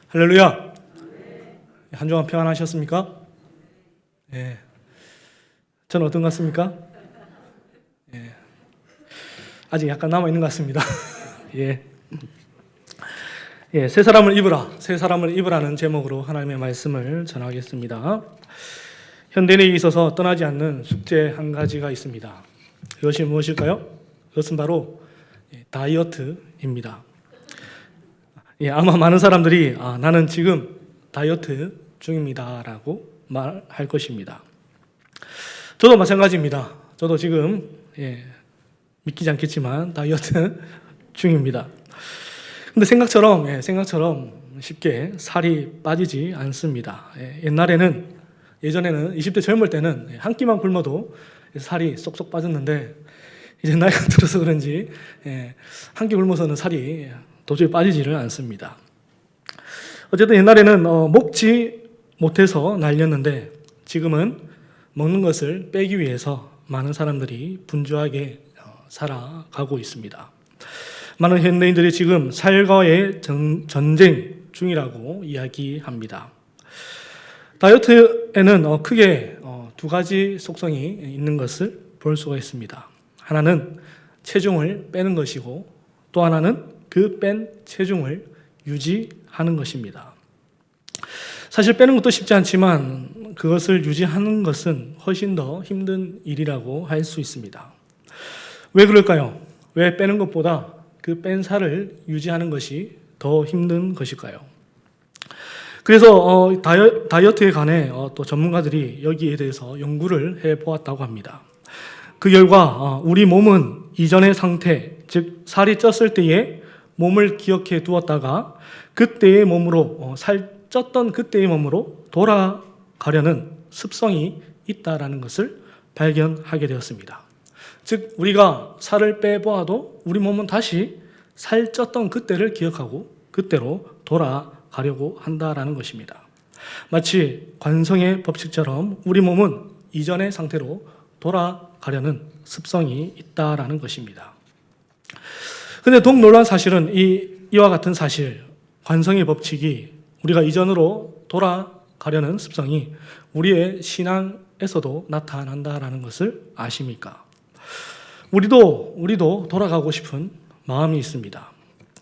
할렐루야. 한 주간 평안하셨습니까? 예. 저는 어떤 것 같습니까? 예. 아직 약간 남아있는 것 같습니다. 예. 예, 새 사람을 입으라. 새 사람을 입으라는 제목으로 하나님의 말씀을 전하겠습니다. 현대인에 있어서 떠나지 않는 숙제 한 가지가 있습니다. 이것이 무엇일까요? 그것은 바로 다이어트입니다. 예, 아마 많은 사람들이 나는 지금 다이어트 중입니다 라고 말할 것입니다. 저도 마찬가지입니다. 저도 지금 믿기지 않겠지만 다이어트 중입니다. 근데 생각처럼 쉽게 살이 빠지지 않습니다. 예전에는 20대 젊을 때는 한 끼만 굶어도 살이 쏙쏙 빠졌는데 이제 나이가 들어서 그런지 한 끼 굶어서는 살이 도저히 빠지지를 않습니다. 어쨌든 옛날에는 먹지 못해서 날렸는데 지금은 먹는 것을 빼기 위해서 많은 사람들이 분주하게 살아가고 있습니다. 많은 현대인들이 지금 살과의 전쟁 중이라고 이야기합니다. 다이어트에는 크게 두 가지 속성이 있는 것을 볼 수가 있습니다. 하나는 체중을 빼는 것이고 또 하나는 그 뺀 체중을 유지하는 것입니다. 사실 빼는 것도 쉽지 않지만 그것을 유지하는 것은 훨씬 더 힘든 일이라고 할 수 있습니다. 왜 그럴까요? 왜 빼는 것보다 그 뺀 살을 유지하는 것이 더 힘든 것일까요? 그래서 다이어트에 관해 또 전문가들이 여기에 대해서 연구를 해보았다고 합니다. 그 결과 우리 몸은 이전의 상태, 즉 살이 쪘을 때의 몸을 기억해 두었다가 그때의 몸으로 살쪘던 그때의 몸으로 돌아가려는 습성이 있다라는 것을 발견하게 되었습니다. 즉 우리가 살을 빼보아도 우리 몸은 다시 살쪘던 그때를 기억하고 그때로 돌아가려고 한다라는 것입니다. 마치 관성의 법칙처럼 우리 몸은 이전의 상태로 돌아가려는 습성이 있다라는 것입니다. 근데 더욱 놀라운 사실은 이와 같은 사실, 관성의 법칙이 우리가 이전으로 돌아가려는 습성이 우리의 신앙에서도 나타난다라는 것을 아십니까? 우리도 돌아가고 싶은 마음이 있습니다.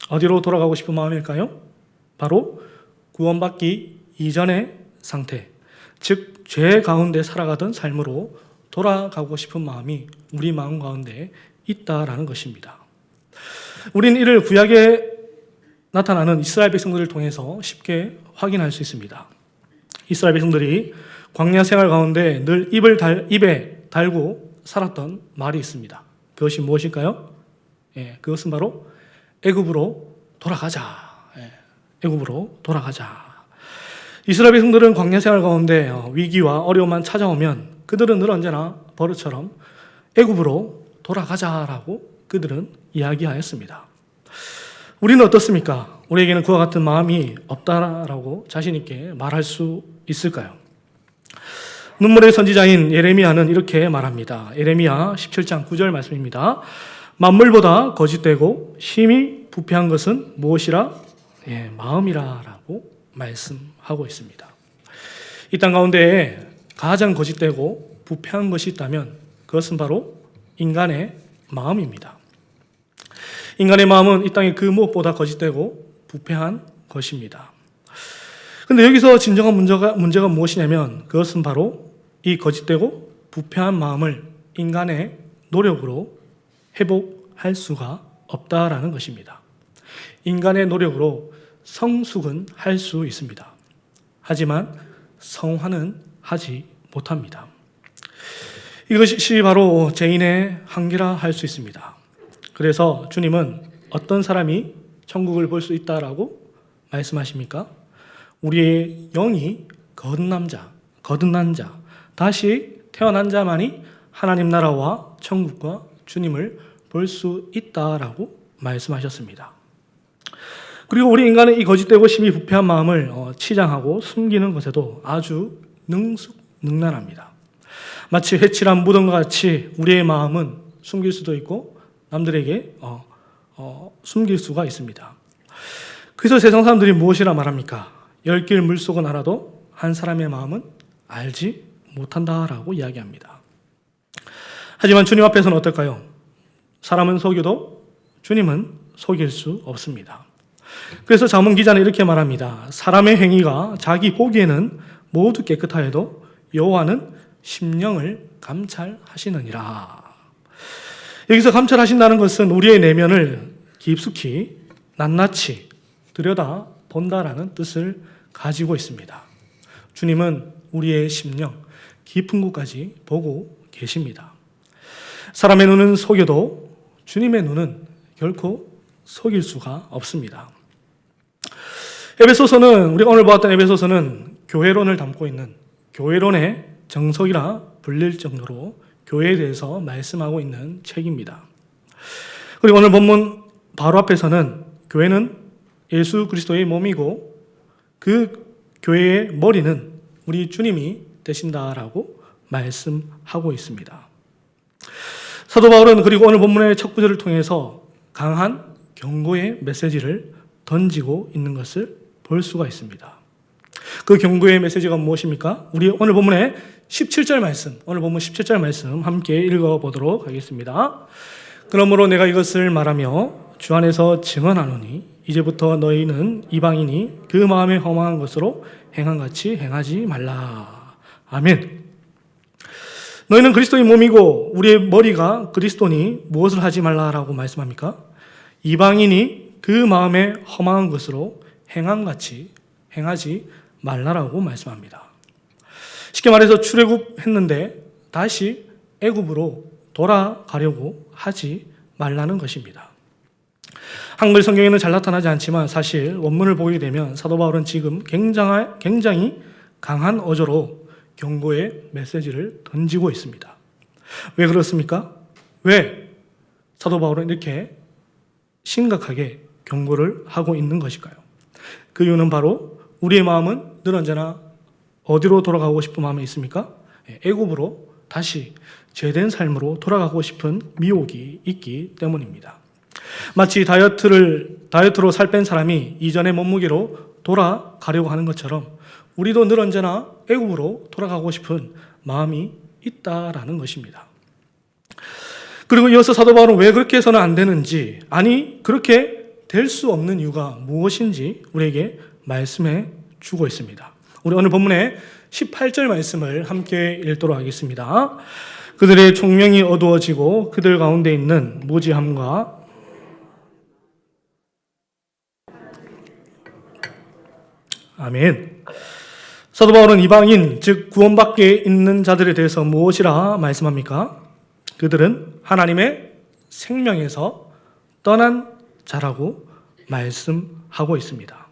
어디로 돌아가고 싶은 마음일까요? 바로 구원받기 이전의 상태, 즉 죄 가운데 살아가던 삶으로 돌아가고 싶은 마음이 우리 마음 가운데 있다라는 것입니다. 우리는 이를 구약에 나타나는 이스라엘 백성들을 통해서 쉽게 확인할 수 있습니다. 이스라엘 백성들이 광야 생활 가운데 늘 입에 달고 살았던 말이 있습니다. 그것이 무엇일까요? 그것은 바로 애굽으로 돌아가자. 애굽으로 돌아가자. 이스라엘 백성들은 광야 생활 가운데 위기와 어려움만 찾아오면 그들은 늘 언제나 버릇처럼 애굽으로 돌아가자라고 그들은 이야기하였습니다. 우리는 어떻습니까? 우리에게는 그와 같은 마음이 없다라고 자신 있게 말할 수 있을까요? 눈물의 선지자인 예레미야는 이렇게 말합니다. 예레미야 17장 9절 말씀입니다. 만물보다 거짓되고 심히 부패한 것은 무엇이라? 마음이라 라고 말씀하고 있습니다. 이 땅 가운데 가장 거짓되고 부패한 것이 있다면 그것은 바로 인간의 마음입니다. 인간의 마음은 이 땅의 그 무엇보다 거짓되고 부패한 것입니다. 그런데 여기서 진정한 문제가 무엇이냐면 그것은 바로 이 거짓되고 부패한 마음을 인간의 노력으로 회복할 수가 없다라는 것입니다. 인간의 노력으로 성숙은 할 수 있습니다. 하지만 성화는 하지 못합니다. 이것이 바로 죄인의 한계라 할 수 있습니다. 그래서 주님은 어떤 사람이 천국을 볼 수 있다라고 말씀하십니까? 우리의 영이 거듭난 자, 다시 태어난 자만이 하나님 나라와 천국과 주님을 볼 수 있다라고 말씀하셨습니다. 그리고 우리 인간은 이 거짓되고 심히 부패한 마음을 치장하고 숨기는 것에도 아주 능숙능란합니다. 마치 회칠한 무덤과 같이 우리의 마음은 숨길 수도 있고 남들에게 숨길 수가 있습니다. 그래서 세상 사람들이 무엇이라 말합니까? 열길 물속은 알아도 한 사람의 마음은 알지 못한다라고 이야기합니다. 하지만 주님 앞에서는 어떨까요? 사람은 속여도 주님은 속일 수 없습니다. 그래서 잠언 기자는 이렇게 말합니다. 사람의 행위가 자기 보기에는 모두 깨끗하여도 여호와는 심령을 감찰하시느니라. 여기서 감찰하신다는 것은 우리의 내면을 깊숙이 낱낱이 들여다 본다라는 뜻을 가지고 있습니다. 주님은 우리의 심령 깊은 곳까지 보고 계십니다. 사람의 눈은 속여도 주님의 눈은 결코 속일 수가 없습니다. 에베소서는 우리가 오늘 보았던 에베소서는 교회론을 담고 있는 교회론의 정석이라 불릴 정도로 교회에 대해서 말씀하고 있는 책입니다. 그리고 오늘 본문 바로 앞에서는 교회는 예수 그리스도의 몸이고 그 교회의 머리는 우리 주님이 되신다라고 말씀하고 있습니다. 사도 바울은 그리고 오늘 본문의 첫 구절을 통해서 강한 경고의 메시지를 던지고 있는 것을 볼 수가 있습니다. 그 경고의 메시지가 무엇입니까? 우리 오늘 본문의 17절 말씀, 오늘 본문 17절 말씀 함께 읽어보도록 하겠습니다. 그러므로 내가 이것을 말하며 주 안에서 증언하노니 이제부터 너희는 이방인이 그 마음에 허망한 것으로 행함같이 행하지 말라. 아멘. 너희는 그리스도의 몸이고 우리의 머리가 그리스도니 무엇을 하지 말라라고 말씀합니까? 이방인이 그 마음에 허망한 것으로 행함같이 행하지 말라라고 말씀합니다. 쉽게 말해서 출애굽했는데 다시 애굽으로 돌아가려고 하지 말라는 것입니다. 한글 성경에는 잘 나타나지 않지만 사실 원문을 보게 되면 사도 바울은 지금 굉장히 강한 어조로 경고의 메시지를 던지고 있습니다. 왜 그렇습니까? 왜 사도 바울은 이렇게 심각하게 경고를 하고 있는 것일까요? 그 이유는 바로 우리의 마음은 늘 언제나 어디로 돌아가고 싶은 마음이 있습니까? 애굽으로 다시 죄된 삶으로 돌아가고 싶은 미혹이 있기 때문입니다. 마치 다이어트로 살 뺀 사람이 이전의 몸무게로 돌아가려고 하는 것처럼 우리도 늘 언제나 애굽으로 돌아가고 싶은 마음이 있다라는 것입니다. 그리고 이어서 사도 바울은 왜 그렇게 해서는 안 되는지, 아니 그렇게 될 수 없는 이유가 무엇인지 우리에게 말씀해 주고 있습니다. 우리 오늘 본문의 18절 말씀을 함께 읽도록 하겠습니다. 그들의 총명이 어두워지고 그들 가운데 있는 무지함과 아멘. 사도 바울은 이방인, 즉 구원 밖에 있는 자들에 대해서 무엇이라 말씀합니까? 그들은 하나님의 생명에서 떠난 자라고 말씀하고 있습니다.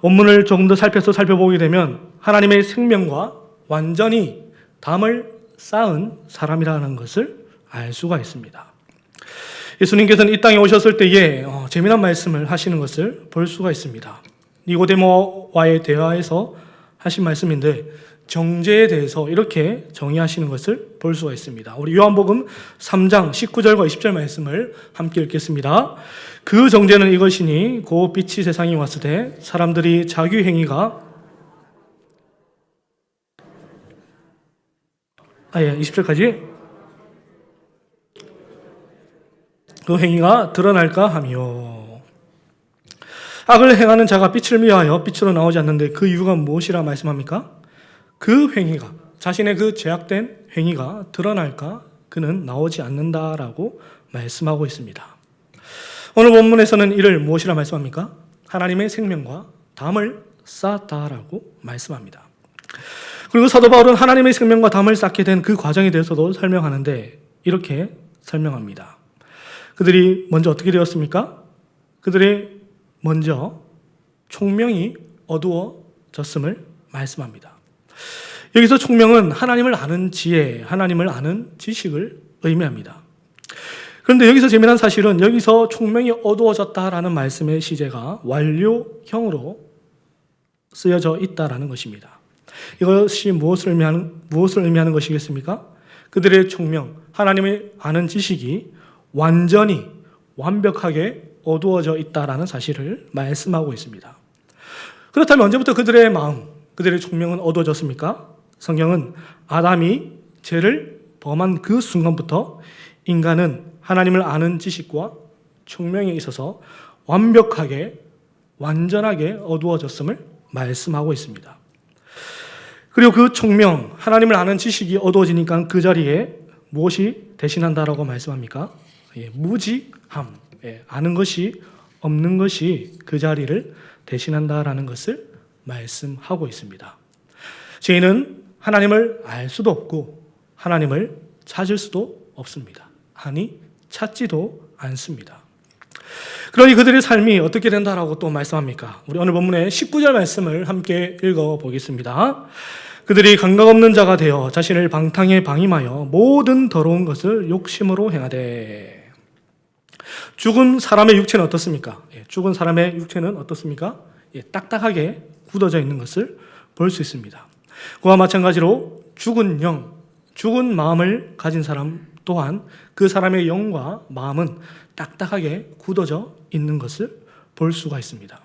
원문을 조금 더 살펴보게 되면 하나님의 생명과 완전히 담을 쌓은 사람이라는 것을 알 수가 있습니다. 예수님께서는 이 땅에 오셨을 때에 재미난 말씀을 하시는 것을 볼 수가 있습니다. 니고데모와의 대화에서 하신 말씀인데 정죄에 대해서 이렇게 정의하시는 것을 볼 수가 있습니다. 우리 요한복음 3장 19절과 20절 말씀을 함께 읽겠습니다. 그 정죄는 이것이니 곧 빛이 세상에 왔을 때 사람들이 자기 행위가 20절까지 그 행위가 드러날까 하며 악을 행하는 자가 빛을 미워하여 빛으로 나오지 않는데 그 이유가 무엇이라 말씀합니까? 그 행위가 자신의 그 죄악된 행위가 드러날까 그는 나오지 않는다라고 말씀하고 있습니다. 오늘 본문에서는 이를 무엇이라 말씀합니까? 하나님의 생명과 담을 쌓았다라고 말씀합니다. 그리고 사도 바울은 하나님의 생명과 담을 쌓게 된 그 과정에 대해서도 설명하는데 이렇게 설명합니다. 그들이 먼저 어떻게 되었습니까? 그들이 먼저 총명이 어두워졌음을 말씀합니다. 여기서 총명은 하나님을 아는 지혜, 하나님을 아는 지식을 의미합니다. 그런데 여기서 재미난 사실은 여기서 총명이 어두워졌다라는 말씀의 시제가 완료형으로 쓰여져 있다라는 것입니다. 이것이 무엇을 의미하는 것이겠습니까? 그들의 총명, 하나님을 아는 지식이 완벽하게 어두워져 있다라는 사실을 말씀하고 있습니다. 그렇다면 언제부터 그들의 마음, 그들의 총명은 어두워졌습니까? 성경은 아담이 죄를 범한 그 순간부터 인간은 하나님을 아는 지식과 총명에 있어서 완벽하게, 완전하게 어두워졌음을 말씀하고 있습니다. 그리고 그 총명, 하나님을 아는 지식이 어두워지니까 그 자리에 무엇이 대신한다라고 말씀합니까? 무지함, 아는 것이 없는 것이 그 자리를 대신한다라는 것을 말씀하고 있습니다. 죄인은 하나님을 알 수도 없고 하나님을 찾을 수도 없습니다. 아니, 찾지도 않습니다. 그러니 그들의 삶이 어떻게 된다라고 또 말씀합니까? 우리 오늘 본문의 19절 말씀을 함께 읽어보겠습니다. 그들이 감각 없는 자가 되어 자신을 방탕에 방임하여 모든 더러운 것을 욕심으로 행하되. 죽은 사람의 육체는 어떻습니까? 죽은 사람의 육체는 어떻습니까? 딱딱하게 굳어져 있는 것을 볼 수 있습니다. 그와 마찬가지로 죽은 영, 죽은 마음을 가진 사람 또한 그 사람의 영과 마음은 딱딱하게 굳어져 있는 것을 볼 수가 있습니다.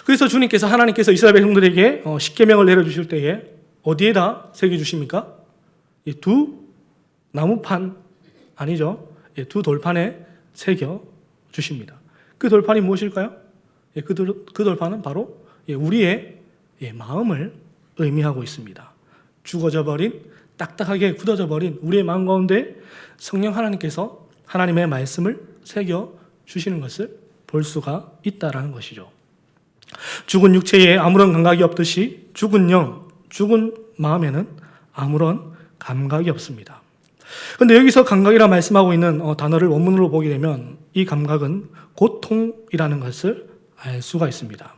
그래서 주님께서, 하나님께서 이스라엘 백성들에게 십계명을 내려주실 때에 어디에다 새겨주십니까? 두 나무판, 아니죠. 두 돌판에 새겨주십니다. 그 돌판이 무엇일까요? 그 돌판은 바로 우리의 마음을 의미하고 있습니다. 죽어져 버린, 딱딱하게 굳어져 버린 우리의 마음 가운데 성령 하나님께서 하나님의 말씀을 새겨주시는 것을 볼 수가 있다라는 것이죠. 죽은 육체에 아무런 감각이 없듯이 죽은 영, 죽은 마음에는 아무런 감각이 없습니다. 그런데 여기서 감각이라 말씀하고 있는 단어를 원문으로 보게 되면 이 감각은 고통이라는 것을 알 수가 있습니다.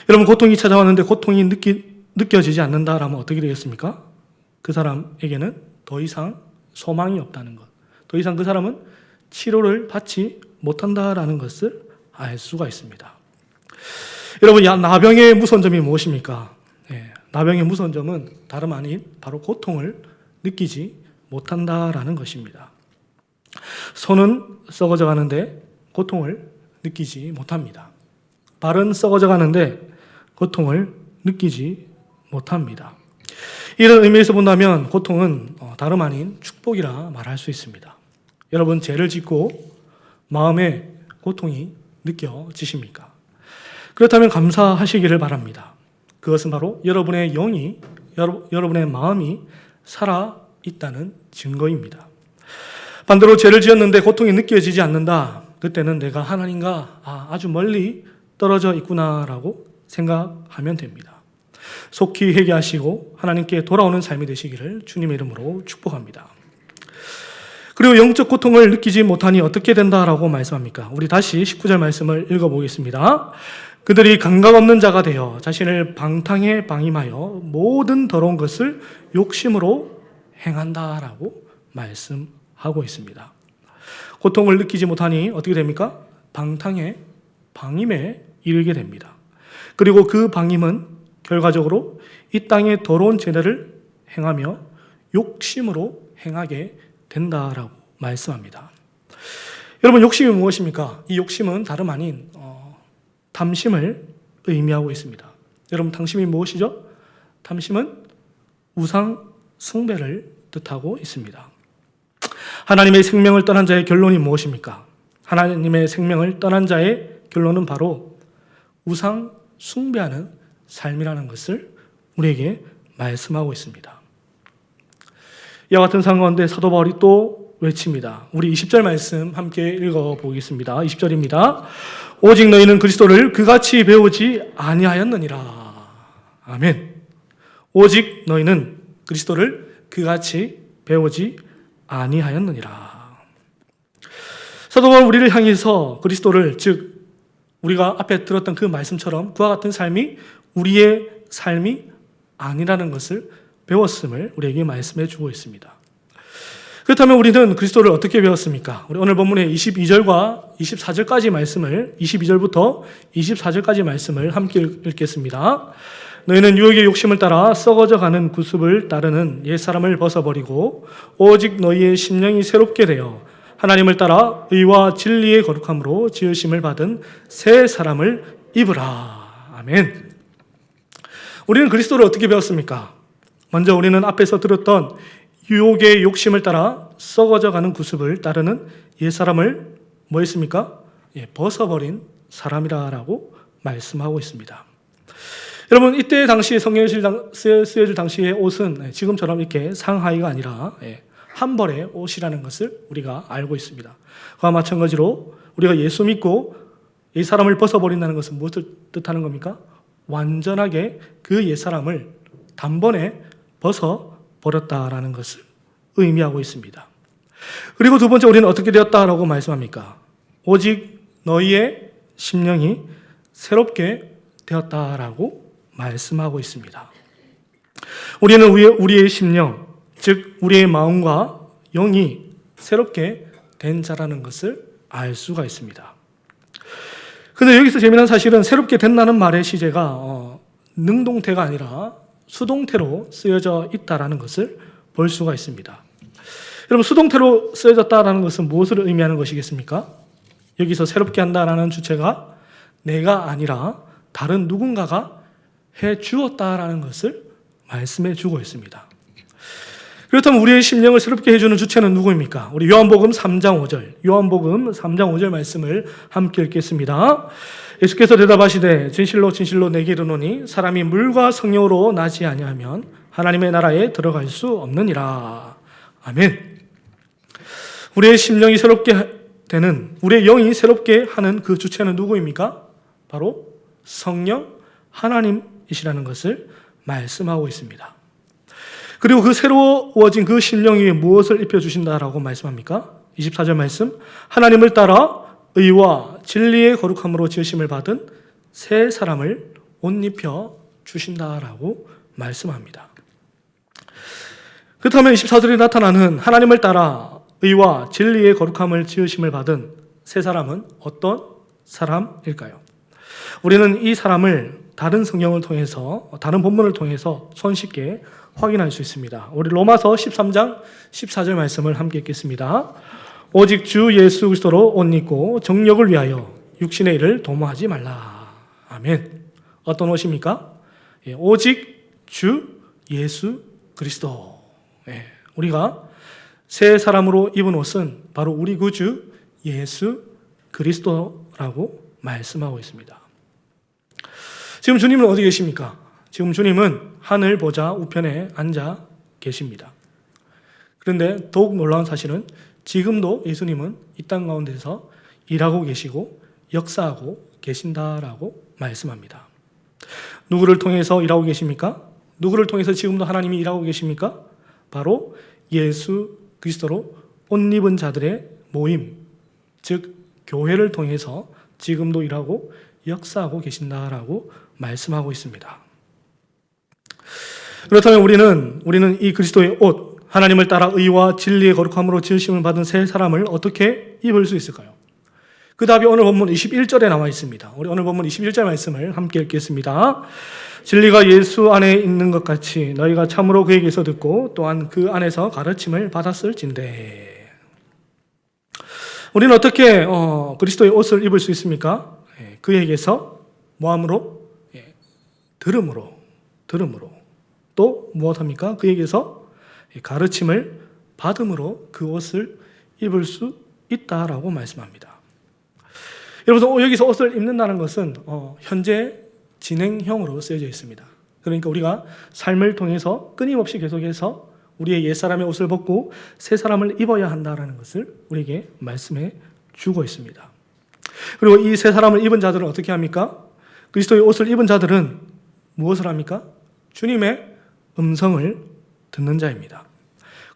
여러분, 고통이 찾아왔는데 고통이 느껴지지 않는다라면 어떻게 되겠습니까? 그 사람에게는 더 이상 소망이 없다는 것, 더 이상 그 사람은 치료를 받지 못한다라는 것을 알 수가 있습니다. 여러분, 나병의 무서운 점이 무엇입니까? 나병의 무서운 점은 다름 아닌 바로 고통을 느끼지 못한다라는 것입니다. 손은 썩어져 가는데 고통을 느끼지 못합니다. 발은 썩어져 가는데 고통을 느끼지 못합니다. 이런 의미에서 본다면 고통은 다름 아닌 축복이라 말할 수 있습니다. 여러분, 죄를 짓고 마음에 고통이 느껴지십니까? 그렇다면 감사하시기를 바랍니다. 그것은 바로 여러분의 영이, 여러분의 마음이 살아있다는 증거입니다. 반대로 죄를 지었는데 고통이 느껴지지 않는다. 그때는 내가 하나님과 아주 멀리 떨어져 있구나라고 생각하면 됩니다. 속히 회개하시고 하나님께 돌아오는 삶이 되시기를 주님의 이름으로 축복합니다. 그리고 영적 고통을 느끼지 못하니 어떻게 된다라고 말씀합니까? 우리 다시 19절 말씀을 읽어보겠습니다. 그들이 감각 없는 자가 되어 자신을 방탕에 방임하여 모든 더러운 것을 욕심으로 행한다라고 말씀하고 있습니다. 고통을 느끼지 못하니 어떻게 됩니까? 방탕에 방임에 이르게 됩니다. 그리고 그 방임은 결과적으로 이 땅의 더러운 죄들을 행하며 욕심으로 행하게 된다라고 말씀합니다. 여러분, 욕심이 무엇입니까? 이 욕심은 다름 아닌 탐심을 의미하고 있습니다. 여러분, 탐심이 무엇이죠? 탐심은 우상 숭배를 뜻하고 있습니다. 하나님의 생명을 떠난 자의 결론이 무엇입니까? 하나님의 생명을 떠난 자의 결론은 바로 우상 숭배하는 삶이라는 것을 우리에게 말씀하고 있습니다. 이와 같은 상황 가운데 사도 바울이 또 외칩니다. 우리 20절 말씀 함께 읽어보겠습니다. 20절입니다. 오직 너희는 그리스도를 그같이 배우지 아니하였느니라. 아멘. 오직 너희는 그리스도를 그같이 배우지 아니하였느니라. 사도 바울은 우리를 향해서 그리스도를, 즉 우리가 앞에 들었던 그 말씀처럼 그와 같은 삶이 우리의 삶이 아니라는 것을 배웠음을 우리에게 말씀해 주고 있습니다. 그렇다면 우리는 그리스도를 어떻게 배웠습니까? 우리 오늘 본문의 22절과 24절까지 말씀을, 22절부터 24절까지 말씀을 함께 읽겠습니다. 너희는 유혹의 욕심을 따라 썩어져 가는 구습을 따르는 옛사람을 벗어버리고 오직 너희의 심령이 새롭게 되어 하나님을 따라 의와 진리의 거룩함으로 지으심을 받은 새 사람을 입으라. 아멘. 우리는 그리스도를 어떻게 배웠습니까? 먼저 우리는 앞에서 들었던 유혹의 욕심을 따라 썩어져가는 구습을 따르는 옛사람을 뭐 했습니까? 벗어버린 사람이라고 말씀하고 있습니다. 여러분, 이때 당시에 성경에 쓰여질 당시의 옷은 지금처럼 이렇게 상하이가 아니라 한 벌의 옷이라는 것을 우리가 알고 있습니다. 그와 마찬가지로 우리가 예수 믿고 옛사람을 벗어버린다는 것은 무엇을 뜻하는 겁니까? 완전하게 그 옛사람을 단번에 벗어버렸다라는 것을 의미하고 있습니다. 그리고 두 번째, 우리는 어떻게 되었다라고 말씀합니까? 오직 너희의 심령이 새롭게 되었다라고 말씀하고 있습니다. 우리는 우리의 심령, 즉 우리의 마음과 영이 새롭게 된 자라는 것을 알 수가 있습니다. 그런데 여기서 재미난 사실은 새롭게 된다는 말의 시제가 능동태가 아니라 수동태로 쓰여져 있다라는 것을 볼 수가 있습니다. 여러분, 수동태로 쓰여졌다라는 것은 무엇을 의미하는 것이겠습니까? 여기서 새롭게 한다라는 주체가 내가 아니라 다른 누군가가 해 주었다라는 것을 말씀해 주고 있습니다. 그렇다면 우리의 심령을 새롭게 해주는 주체는 누구입니까? 우리 요한복음 3장 5절 말씀을 함께 읽겠습니다. 예수께서 대답하시되 진실로 진실로 내게 이르노니 사람이 물과 성령으로 나지 아니하면 하나님의 나라에 들어갈 수 없느니라. 아멘. 우리의 심령이 새롭게 되는, 우리의 영이 새롭게 하는 그 주체는 누구입니까? 바로 성령 하나님이시라는 것을 말씀하고 있습니다. 그리고 그 새로워진 그 심령 위에 무엇을 입혀주신다라고 말씀합니까? 24절 말씀, 하나님을 따라 의와 진리의 거룩함으로 지으심을 받은 새 사람을 옷 입혀 주신다라고 말씀합니다. 그렇다면 24절에 나타나는 하나님을 따라 의와 진리의 거룩함을 지으심을 받은 새 사람은 어떤 사람일까요? 우리는 이 사람을 다른 성경을 통해서, 다른 본문을 통해서 손쉽게 확인할 수 있습니다. 우리 로마서 13장 14절 말씀을 함께 읽겠습니다. 오직 주 예수 그리스도로 옷 입고 정력을 위하여 육신의 일을 도모하지 말라. 아멘. 어떤 옷입니까? 오직 주 예수 그리스도. 우리가 새 사람으로 입은 옷은 바로 우리 구주 예수 그리스도라고 말씀하고 있습니다. 지금 주님은 어디 계십니까? 지금 주님은 하늘 보좌 우편에 앉아 계십니다. 그런데 더욱 놀라운 사실은 지금도 예수님은 이 땅 가운데서 일하고 계시고 역사하고 계신다라고 말씀합니다. 누구를 통해서 일하고 계십니까? 누구를 통해서 지금도 하나님이 일하고 계십니까? 바로 예수 그리스도로 옷 입은 자들의 모임, 즉 교회를 통해서 지금도 일하고 역사하고 계신다라고 말씀하고 있습니다. 그렇다면 우리는 이 그리스도의 옷, 하나님을 따라 의와 진리의 거룩함으로 지으심을 받은 새 사람을 어떻게 입을 수 있을까요? 그 답이 오늘 본문 21절에 나와 있습니다. 우리 오늘 본문 21절 말씀을 함께 읽겠습니다. 진리가 예수 안에 있는 것 같이 너희가 참으로 그에게서 듣고 또한 그 안에서 가르침을 받았을진대. 우리는 어떻게 그리스도의 옷을 입을 수 있습니까? 그에게서 뭐함으로? 들음으로. 또 무엇합니까? 그에게서 가르침을 받음으로 그 옷을 입을 수 있다라고 말씀합니다. 여러분, 여기서 옷을 입는다는 것은 현재 진행형으로 쓰여져 있습니다. 그러니까 우리가 삶을 통해서 끊임없이 계속해서 우리의 옛사람의 옷을 벗고 새 사람을 입어야 한다는 것을 우리에게 말씀해 주고 있습니다. 그리고 이 새 사람을 입은 자들은 어떻게 합니까? 그리스도의 옷을 입은 자들은 무엇을 합니까? 주님의 음성을 듣는 자입니다.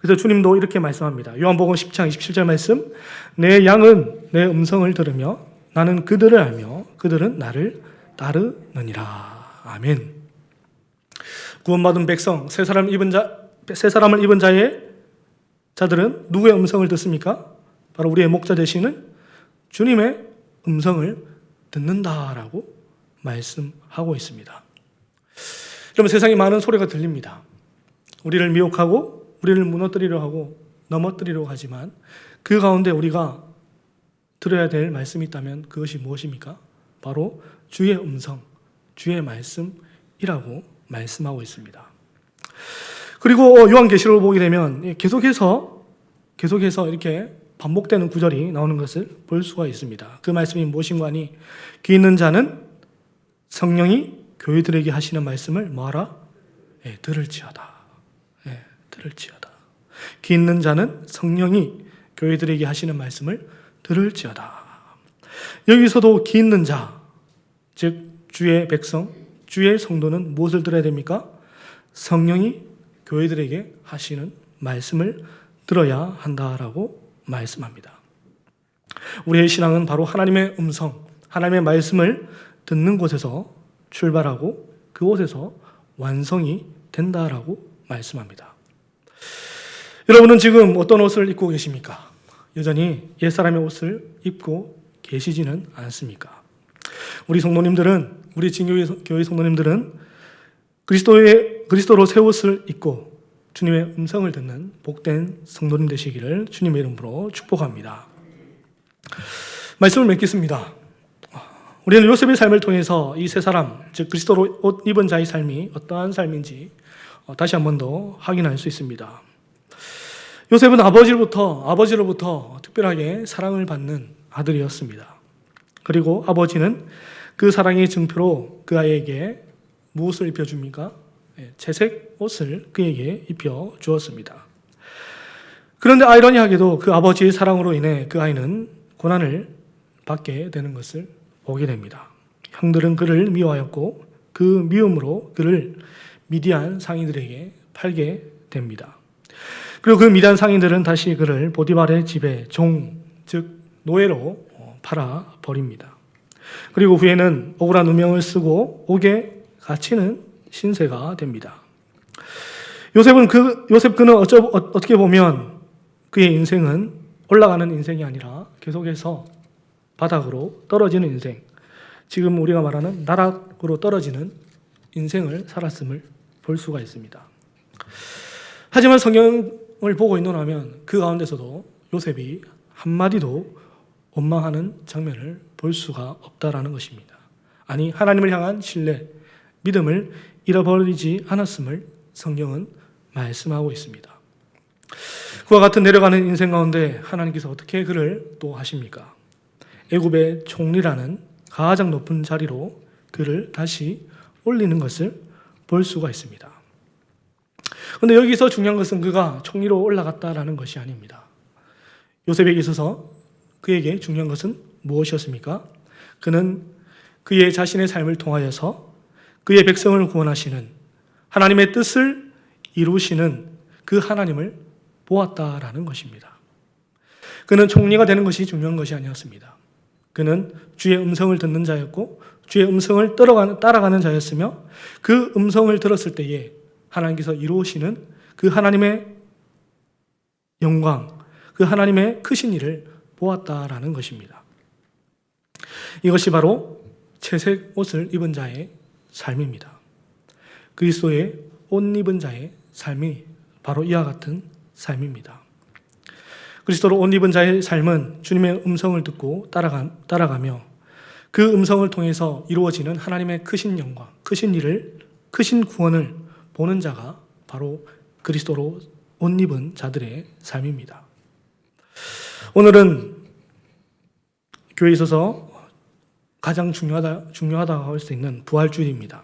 그래서 주님도 이렇게 말씀합니다. 요한복음 10장 27절 말씀, 내 양은 내 음성을 들으며 나는 그들을 알며 그들은 나를 따르느니라. 아멘. 구원받은 백성, 새 사람을 입은 자의 자들은 누구의 음성을 듣습니까? 바로 우리의 목자 되시는 주님의 음성을 듣는다라고 말씀하고 있습니다. 여러분, 세상에 많은 소리가 들립니다. 우리를 미혹하고 우리를 무너뜨리려 하고 넘어뜨리려고 하지만 그 가운데 우리가 들어야 될 말씀이 있다면 그것이 무엇입니까? 바로 주의 음성, 주의 말씀이라고 말씀하고 있습니다. 그리고 요한계시록을 보게 되면 계속해서 이렇게 반복되는 구절이 나오는 것을 볼 수가 있습니다. 그 말씀이 무엇인가 하니 귀 있는 자는 성령이 교회들에게 하시는 말씀을 뭐하라? 들을지어다. 들을지어다. 귀 있는 자는 성령이 교회들에게 하시는 말씀을 들을지어다. 여기서도 귀 있는 자, 즉 주의 백성, 주의 성도는 무엇을 들어야 됩니까? 성령이 교회들에게 하시는 말씀을 들어야 한다라고 말씀합니다. 우리의 신앙은 바로 하나님의 음성, 하나님의 말씀을 듣는 곳에서 출발하고 그곳에서 완성이 된다라고 말씀합니다. 여러분은 지금 어떤 옷을 입고 계십니까? 여전히 옛사람의 옷을 입고 계시지는 않습니까? 우리 성도님들은, 우리 진교회 성도님들은 그리스도로 새 옷을 입고 주님의 음성을 듣는 복된 성도님 되시기를 주님의 이름으로 축복합니다. 말씀을 맺겠습니다. 우리는 요셉의 삶을 통해서 이 세 사람, 즉 그리스도로 옷 입은 자의 삶이 어떠한 삶인지 다시 한 번 더 확인할 수 있습니다. 요셉은 아버지로부터 특별하게 사랑을 받는 아들이었습니다. 그리고 아버지는 그 사랑의 증표로 그 아이에게 무엇을 입혀줍니까? 채색 옷을 그에게 입혀 주었습니다. 그런데 아이러니하게도 그 아버지의 사랑으로 인해 그 아이는 고난을 받게 되는 것을 보게 됩니다. 형들은 그를 미워하였고 그 미움으로 그를 미디안 상인들에게 팔게 됩니다. 그리고 그 미디안 상인들은 다시 그를 보디발의 집에 즉 노예로 팔아 버립니다. 그리고 후에는 억울한 누명을 쓰고 옥에 갇히는 신세가 됩니다. 요셉 그는 어떻게 보면 그의 인생은 올라가는 인생이 아니라 계속해서 바닥으로 떨어지는 인생, 지금 우리가 말하는 나락으로 떨어지는 인생을 살았음을 볼 수가 있습니다. 하지만 성경을 보고 있노라면 그 가운데서도 요셉이 한마디도 원망하는 장면을 볼 수가 없다라는 것입니다. 아니, 하나님을 향한 신뢰, 믿음을 잃어버리지 않았음을 성경은 말씀하고 있습니다. 그와 같은 내려가는 인생 가운데 하나님께서 어떻게 그를 또 하십니까? 애굽의 총리라는 가장 높은 자리로 그를 다시 올리는 것을 볼 수가 있습니다. 그런데 여기서 중요한 것은 그가 총리로 올라갔다라는 것이 아닙니다. 요셉에게 있어서 그에게 중요한 것은 무엇이었습니까? 그는 그의 자신의 삶을 통하여서 그의 백성을 구원하시는 하나님의 뜻을 이루시는 그 하나님을 보았다라는 것입니다. 그는 총리가 되는 것이 중요한 것이 아니었습니다. 그는 주의 음성을 듣는 자였고 주의 음성을 따라가는 자였으며 그 음성을 들었을 때에 하나님께서 이루시는 그 하나님의 영광, 그 하나님의 크신 일을 보았다라는 것입니다. 이것이 바로 채색 옷을 입은 자의 삶입니다. 그리스도의 옷 입은 자의 삶이 바로 이와 같은 삶입니다. 그리스도로 옷 입은 자의 삶은 주님의 음성을 듣고 따라가며 그 음성을 통해서 이루어지는 하나님의 크신 영광, 크신 일을, 크신 구원을 보는 자가 바로 그리스도로 옷 입은 자들의 삶입니다. 오늘은 교회에 있어서 가장 중요하다고 할 수 있는 부활주일입니다.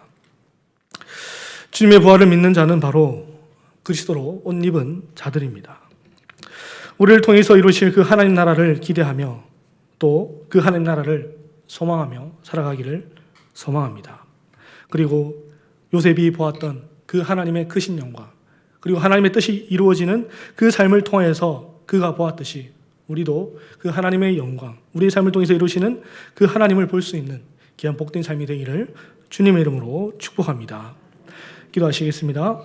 주님의 부활을 믿는 자는 바로 그리스도로 옷 입은 자들입니다. 우리를 통해서 이루실 그 하나님 나라를 기대하며 또 그 하나님 나라를 소망하며 살아가기를 소망합니다. 그리고 요셉이 보았던 그 하나님의 크신 영광, 그리고 하나님의 뜻이 이루어지는 그 삶을 통해서 그가 보았듯이 우리도 그 하나님의 영광, 우리의 삶을 통해서 이루시는 그 하나님을 볼 수 있는 귀한 복된 삶이 되기를 주님의 이름으로 축복합니다. 기도하시겠습니다.